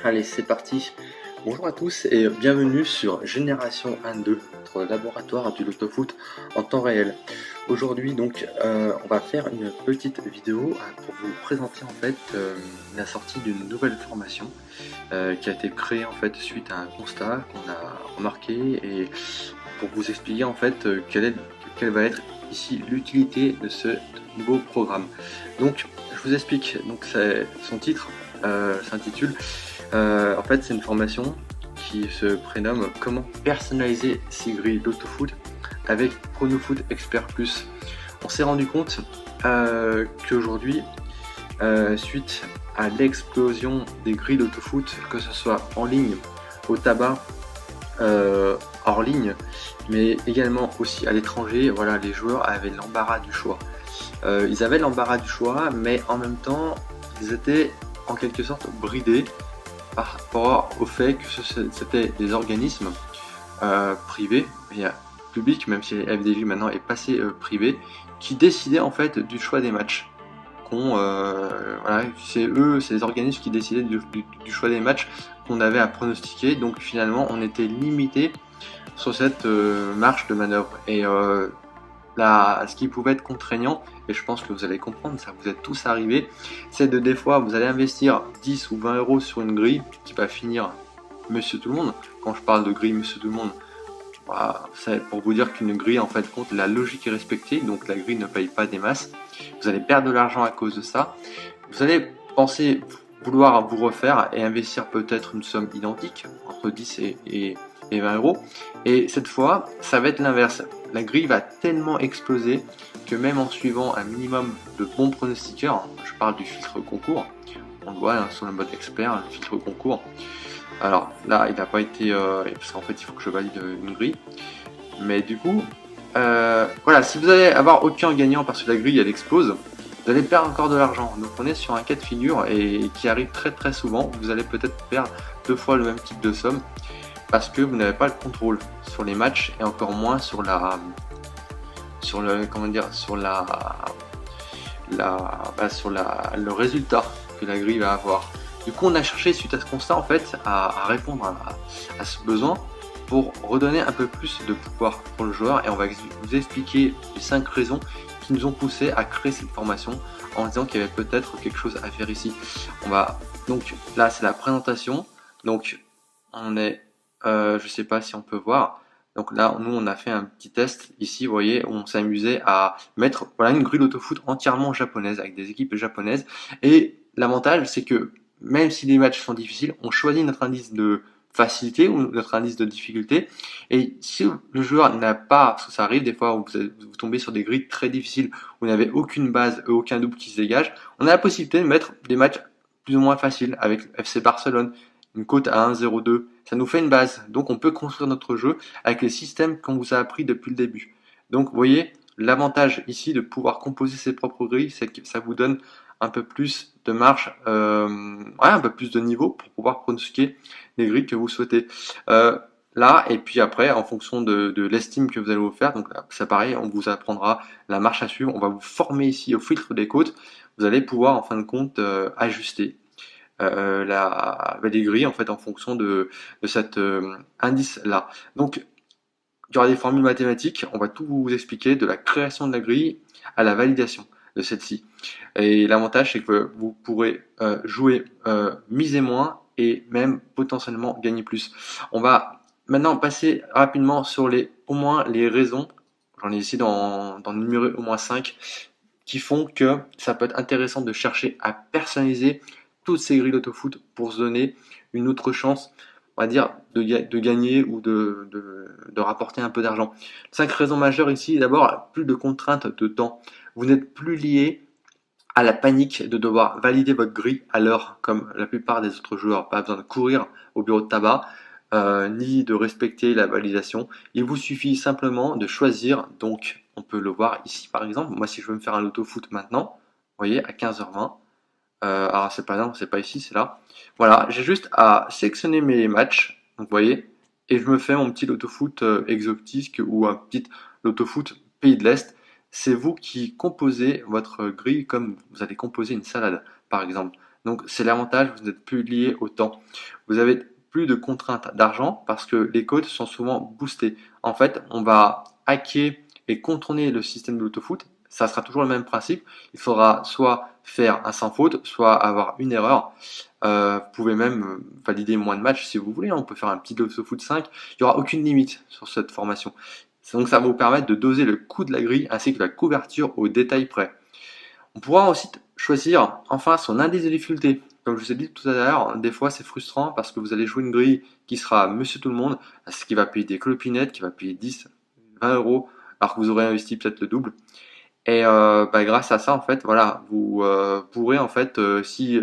Allez, c'est parti. Bonjour à tous et bienvenue sur Génération 1-2, notre laboratoire du loto-foot en temps réel. Aujourd'hui, donc, on va faire une petite vidéo pour vous présenter en fait la sortie d'une nouvelle formation qui a été créée en fait suite à un constat qu'on a remarqué et pour vous expliquer en fait quelle va être ici l'utilité de ce nouveau programme. Donc, je vous explique. Donc, son titre s'intitule. En fait, c'est une formation qui se prénomme Comment personnaliser ses grilles d'autofoot avec Chronofoot Expert Plus. On s'est rendu compte qu'aujourd'hui, suite à l'explosion des grilles d'autofoot, que ce soit en ligne, au tabac, hors ligne, mais également aussi à l'étranger, voilà, les joueurs avaient l'embarras du choix. Ils avaient l'embarras du choix, mais en même temps, ils étaient en quelque sorte bridés par rapport au fait que c'était des organismes privés, et publics, même si FDJ maintenant est passé privé, qui décidaient en fait du choix des matchs. Voilà, c'est les organismes qui décidaient du choix des matchs qu'on avait à pronostiquer, donc finalement on était limité sur cette marge de manœuvre. Et ce qui pouvait être contraignant, et je pense que vous allez comprendre, ça vous est tous arrivé, c'est de des fois vous allez investir 10 ou 20 euros sur une grille qui va finir Monsieur Tout le Monde. Quand je parle de grille Monsieur Tout le Monde, voilà, c'est pour vous dire qu'une grille en fait compte, la logique est respectée, donc la grille ne paye pas des masses. Vous allez perdre de l'argent à cause de ça. Vous allez penser vouloir vous refaire et investir peut-être une somme identique, entre 10 et 20 euros. Et cette fois, ça va être l'inverse. La grille va tellement exploser que même en suivant un minimum de bons pronostiqueurs, je parle du filtre concours, on le voit sur le mode expert, le filtre concours. Alors là, il n'a pas été, parce qu'en fait, il faut que je valide une grille. Mais du coup, voilà, si vous allez avoir aucun gagnant parce que la grille elle explose, vous allez perdre encore de l'argent. Donc on est sur un cas de figure et qui arrive très souvent. Vous allez peut-être perdre 2 fois le même type de somme parce que vous n'avez pas le contrôle sur les matchs et encore moins sur le résultat que la grille va avoir. Du coup, on a cherché suite à ce constat en fait à répondre à ce besoin pour redonner un peu plus de pouvoir pour le joueur, et on va vous expliquer les 5 raisons qui nous ont poussé à créer cette formation en disant qu'il y avait peut-être quelque chose à faire ici. Donc là c'est la présentation, donc on est je sais pas si on peut voir, donc là nous on a fait un petit test ici, vous voyez, où on s'est amusé à mettre une grille d'autofoot entièrement japonaise avec des équipes japonaises, et l'avantage c'est que même si les matchs sont difficiles, on choisit notre indice de facilité ou notre indice de difficulté, et si le joueur n'a pas, parce que ça arrive des fois où vous tombez sur des grilles très difficiles où vous n'avez aucune base, aucun double qui se dégage, on a la possibilité de mettre des matchs plus ou moins faciles avec FC Barcelone, une cote à 1,02, ça nous fait une base, donc on peut construire notre jeu avec les systèmes qu'on vous a appris depuis le début. Donc vous voyez, l'avantage ici de pouvoir composer ses propres grilles, c'est que ça vous donne un peu plus de marge, un peu plus de niveau pour pouvoir pronostiquer les grilles que vous souhaitez. Là, et puis après, en fonction de l'estime que vous allez vous faire, donc là, c'est pareil, on vous apprendra la marche à suivre, on va vous former ici au filtre des côtes, vous allez pouvoir en fin de compte ajuster les grilles en fait en fonction de cet indice là. Donc il y aura des formules mathématiques, on va tout vous expliquer de la création de la grille à la validation de celle-ci. Et l'avantage c'est que vous pourrez jouer miser moins et même potentiellement gagner plus. On va maintenant passer rapidement sur au moins les raisons, j'en ai ici d'en numérer au moins 5, qui font que ça peut être intéressant de chercher à personnaliser toutes ces grilles d'autofoot pour se donner une autre chance, on va dire, de gagner ou de rapporter un peu d'argent. 5 raisons majeures ici. D'abord, plus de contraintes de temps. Vous n'êtes plus lié à la panique de devoir valider votre grille à l'heure, comme la plupart des autres joueurs. Pas besoin de courir au bureau de tabac, ni de respecter la validation. Il vous suffit simplement de choisir. Donc, on peut le voir ici par exemple. Moi, si je veux me faire un loto-foot maintenant, vous voyez, à 15h20, alors c'est pas, non, c'est pas ici, c'est là. Voilà, j'ai juste à sélectionner mes matchs, donc vous voyez, et je me fais mon petit loto-foot exotique ou un petit loto-foot pays de l'Est. C'est vous qui composez votre grille comme vous allez composer une salade, par exemple. Donc c'est l'avantage, vous n'êtes plus lié au temps. Vous avez plus de contraintes d'argent parce que les codes sont souvent boostés. En fait, on va hacker et contourner le système de l'autofoot. Ça sera toujours le même principe. Il faudra soit faire un sans faute, soit avoir une erreur. Vous pouvez même valider moins de matchs si vous voulez. On peut faire un petit autofoot 5. Il n'y aura aucune limite sur cette formation. Donc ça va vous permettre de doser le coût de la grille ainsi que la couverture au détail près. On pourra aussi choisir enfin son indice de difficulté. Comme je vous ai dit tout à l'heure, des fois c'est frustrant parce que vous allez jouer une grille qui sera monsieur tout le monde, ce qui va payer des clopinettes, qui va payer 10, 20 euros, alors que vous aurez investi peut-être le double. Et grâce à ça, en fait, voilà, vous pourrez, en fait, si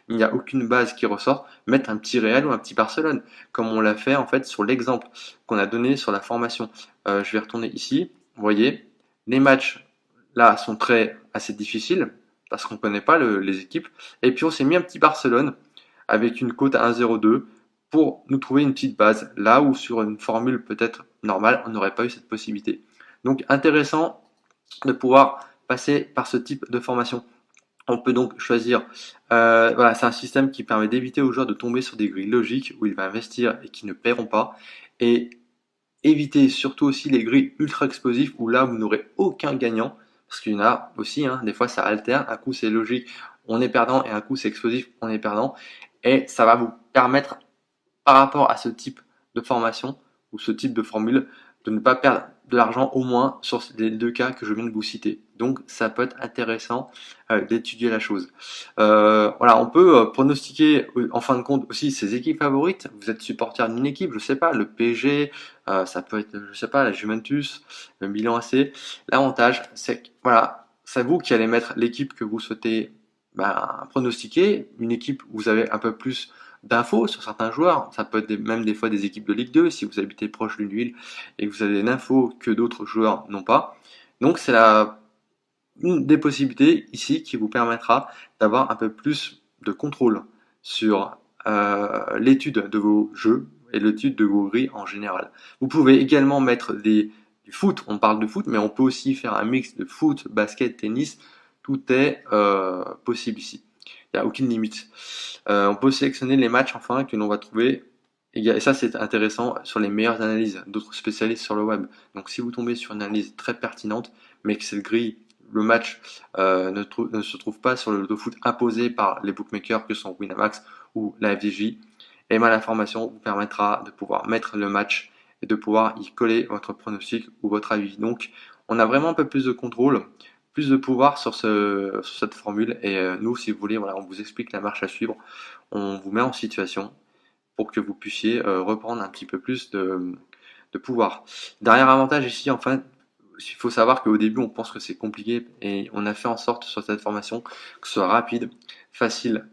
il n'y a aucune base qui ressort, mettre un petit Real ou un petit Barcelone, comme on l'a fait, en fait, sur l'exemple qu'on a donné sur la formation. Je vais retourner ici. Vous voyez, les matchs, là, sont assez difficiles, parce qu'on ne connaît pas les équipes. Et puis, on s'est mis un petit Barcelone, avec une cote à 1,02, pour nous trouver une petite base, là où sur une formule peut-être normale, on n'aurait pas eu cette possibilité. Donc, intéressant de pouvoir passer par ce type de formation. On peut donc choisir, voilà, c'est un système qui permet d'éviter aux joueurs de tomber sur des grilles logiques où ils vont investir et qui ne paieront pas, et éviter surtout aussi les grilles ultra explosives où là vous n'aurez aucun gagnant, parce qu'il y en a aussi, hein, des fois ça alterne, un coup c'est logique, on est perdant, et un coup c'est explosif, on est perdant, et ça va vous permettre, par rapport à ce type de formation ou ce type de formule, de ne pas perdre de l'argent au moins sur les deux cas que je viens de vous citer. Donc ça peut être intéressant d'étudier la chose. Voilà, on peut pronostiquer en fin de compte aussi ses équipes favorites. Vous êtes supporter d'une équipe, je sais pas, le PSG, ça peut être, je sais pas, la Juventus, le Milan AC. L'avantage, c'est que voilà, c'est vous qui allez mettre l'équipe que vous souhaitez pronostiquer, une équipe où vous avez un peu plus d'infos sur certains joueurs. Ça peut être même des fois des équipes de Ligue 2 si vous habitez proche d'une ville et que vous avez des infos que d'autres joueurs n'ont pas. Donc c'est une des possibilités ici qui vous permettra d'avoir un peu plus de contrôle sur l'étude de vos jeux et l'étude de vos grilles en général. Vous pouvez également mettre du foot, on parle de foot, mais on peut aussi faire un mix de foot, basket, tennis. Tout est possible ici. Il n'y a aucune limite. On peut sélectionner les matchs enfin que l'on va trouver. Et ça, c'est intéressant sur les meilleures analyses d'autres spécialistes sur le web. Donc, si vous tombez sur une analyse très pertinente, mais que cette grille, le match ne se trouve pas sur le loto-foot imposé par les bookmakers que sont Winamax ou la FDJ, et bien l'information vous permettra de pouvoir mettre le match et de pouvoir y coller votre pronostic ou votre avis. Donc, on a vraiment un peu plus de contrôle, plus de pouvoir sur cette formule. Et nous, si vous voulez, voilà, on vous explique la marche à suivre, on vous met en situation pour que vous puissiez reprendre un petit peu plus de pouvoir. Dernier avantage ici, enfin, il faut savoir qu'au début, on pense que c'est compliqué et on a fait en sorte sur cette formation que ce soit rapide, facile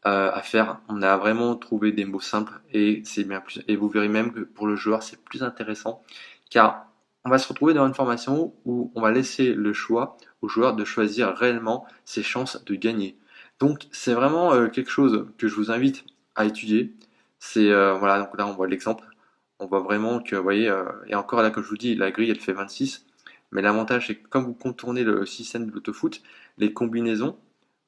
à faire. On a vraiment trouvé des mots simples et c'est bien plus. Et vous verrez même que pour le joueur, c'est plus intéressant car on va se retrouver dans une formation où on va laisser le choix au joueur de choisir réellement ses chances de gagner. Donc c'est vraiment quelque chose que je vous invite à étudier. C'est voilà, donc là on voit l'exemple. On voit vraiment que, vous voyez, et encore là, comme je vous dis, la grille elle fait 26. Mais l'avantage, c'est que comme vous contournez le système de l'autofoot, les combinaisons,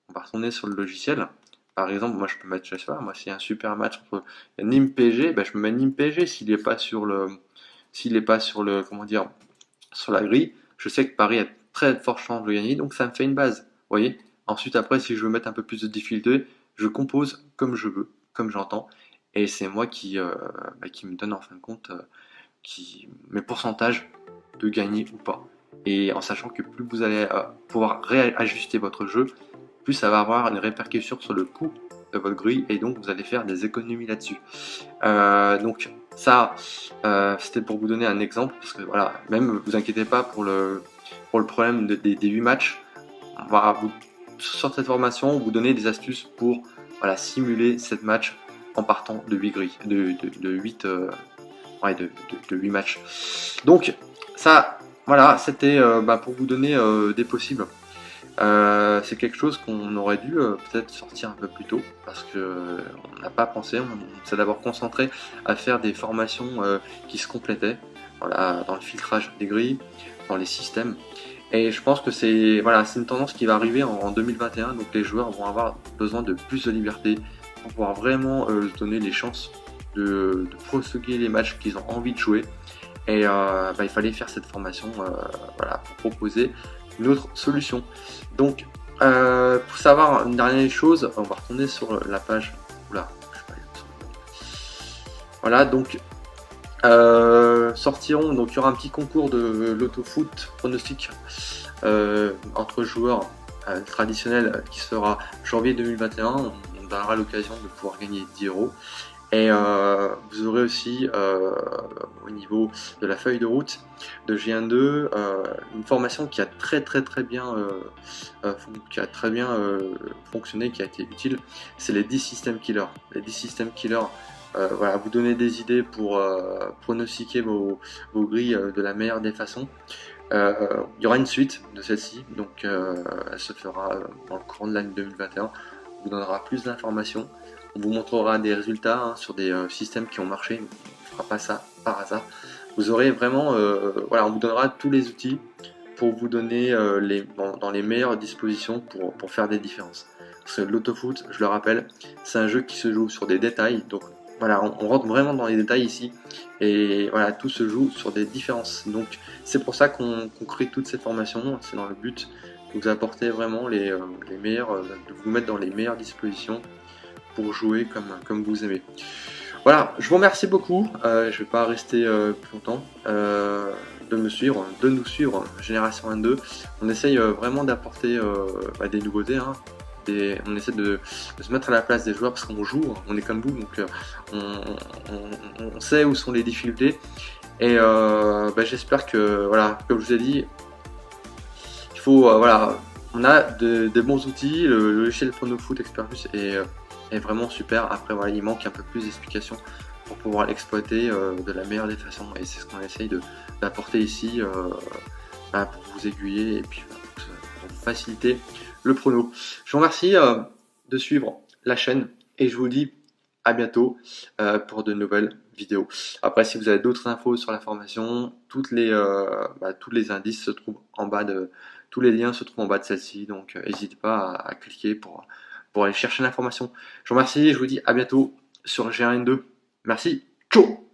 on va retourner sur le logiciel. Par exemple, moi je peux mettre, je sais pas, moi s'il y a un super match entre Nîmes PSG, ben, je me mets Nîmes PSG s'il n'est pas sur le, comment dire, sur la grille. Je sais que Paris a très forte chance de gagner, donc ça me fait une base. Vous voyez. Ensuite, après, si je veux mettre un peu plus de difficulté, je compose comme je veux, comme j'entends, et c'est moi qui me donne en fin de compte mes pourcentages de gagner ou pas. Et en sachant que plus vous allez pouvoir réajuster votre jeu, plus ça va avoir une répercussion sur le coût de votre grille et donc vous allez faire des économies là-dessus. Donc ça, c'était pour vous donner un exemple parce que voilà, même vous inquiétez pas pour le problème des 8 matchs. On va sur cette formation vous donner des astuces pour voilà, simuler 7 matchs en partant de 8 grilles, de 8 de 8 matchs. Donc ça, voilà, c'était pour vous donner des possibles. C'est quelque chose qu'on aurait dû peut-être sortir un peu plus tôt parce que on n'a pas pensé, on s'est d'abord concentré à faire des formations qui se complétaient, voilà, dans le filtrage des grilles, dans les systèmes. Et je pense que c'est voilà, c'est une tendance qui va arriver en 2021, donc les joueurs vont avoir besoin de plus de liberté pour pouvoir vraiment se donner les chances de proséguer les matchs qu'ils ont envie de jouer. Et il fallait faire cette formation voilà, pour proposer une autre solution. Donc, pour savoir une dernière chose, on va retourner sur la page. Oula, je sais pas, voilà, donc sortiront, donc il y aura un petit concours de l'autofoot pronostic entre joueurs traditionnels qui sera janvier 2021. On donnera l'occasion de pouvoir gagner 10 euros. Et vous aurez aussi au niveau de la feuille de route de G1.2 une formation qui a très bien fonctionné, qui a été utile. C'est les 10 system killers. Les 10 system killers, voilà, vous donner des idées pour pronostiquer vos grilles de la meilleure des façons. Il y aura une suite de celle-ci, donc elle se fera dans le courant de l'année 2021. On vous donnera plus d'informations. On vous montrera des résultats sur des systèmes qui ont marché. On ne fera pas ça par hasard. Vous aurez vraiment, voilà, on vous donnera tous les outils pour vous donner dans les meilleures dispositions pour faire des différences. Parce que l'autofoot, je le rappelle, c'est un jeu qui se joue sur des détails. Donc voilà, on rentre vraiment dans les détails ici. Et voilà, tout se joue sur des différences. Donc c'est pour ça qu'on crée toutes ces formations. C'est dans le but de vous apporter vraiment les meilleurs, de vous mettre dans les meilleures dispositions pour jouer comme vous aimez. Voilà, je vous remercie beaucoup. Je ne vais pas rester plus longtemps. De me suivre, de nous suivre, Génération 1-2. On essaye vraiment d'apporter des nouveautés. Hein. On essaie de se mettre à la place des joueurs parce qu'on joue, on est comme vous, donc on sait où sont les difficultés. Et j'espère que, voilà, comme je vous ai dit, il faut, voilà, on a des bons outils. Le logiciel PronoFoot Expert Plus est vraiment super. Après, voilà, il manque un peu plus d'explications pour pouvoir l'exploiter de la meilleure des façons. Et c'est ce qu'on essaye d'apporter ici pour vous aiguiller et puis pour vous faciliter le prono. Je vous remercie de suivre la chaîne et je vous dis à bientôt pour de nouvelles vidéos. Après, si vous avez d'autres infos sur la formation, tous les indices se trouvent en bas tous les liens se trouvent en bas de celle-ci, donc n'hésitez pas à cliquer pour aller chercher l'information. Je vous remercie et je vous dis à bientôt sur G1N2. Merci, ciao.